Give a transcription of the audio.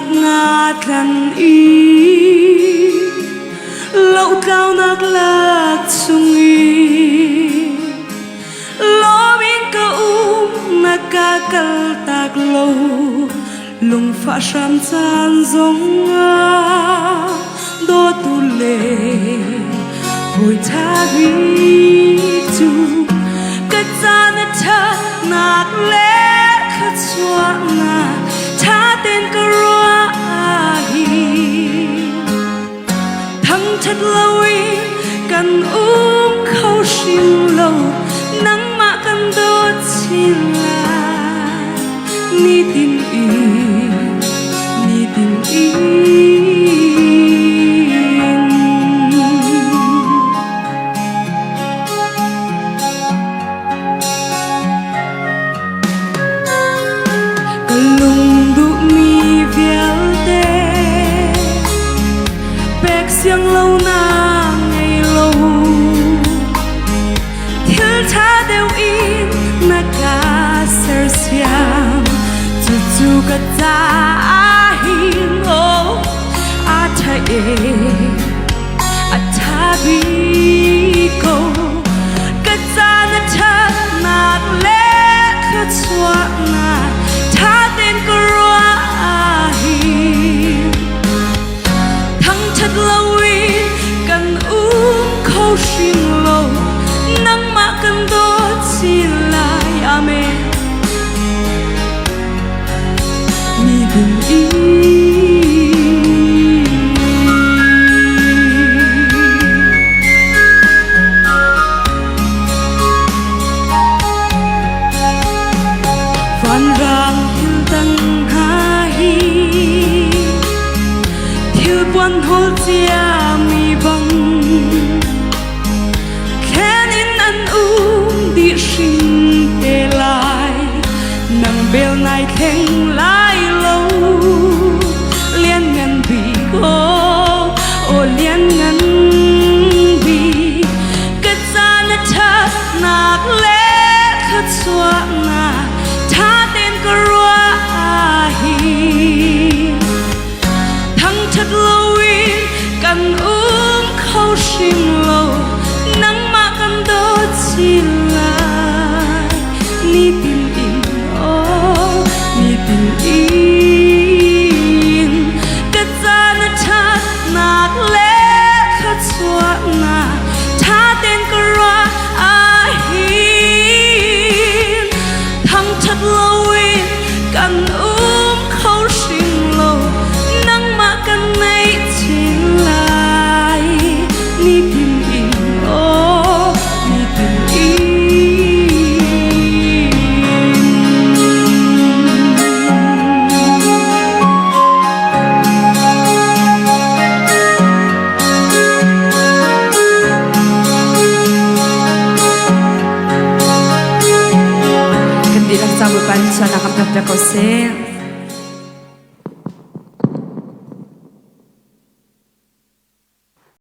nạc ngạt lần y lâu cao nạc lạc sung y lo min ka nạc ca kal tak lâu lung pha sham chan zong a do tu le hồi tha vi chu ka chan tha nạc le kha chwa na tha tên ka ro a hi thăng chất lâu cần khâu xin lâu nắng mà cần đốt xin là ni tin siang lâu na ngày lâu thiếu tha đều in na ca ser siang chu chu ka ta hin o a tha bi ko ka ta na tha na le ka chwa na tha tên ko ro a hin thăng chất lâu cần khâu xin lâu nắng mà cần đốt xin lại amen ni tình van rang thiếu tăng ha hi thiếu quan hol chia mi bang khenin an đi sinh tê lại nang bel nai khen lai lâu liên ngân bị cô ô liên ngân bị kết ra na cha nạc lẽ khát xóa na tha tên cơ roa hi thăng chất lâu cần khâu xin lâu nắng mà cần đốt xin lại ni tin kết ra na cha nạc lẽ khát xóa na tha tên cơ roa hin thăng chất lâu cần khâu xin lâu nắng mà cần nay xin lại ni tin Kandilang sa bukan sa nakapagdako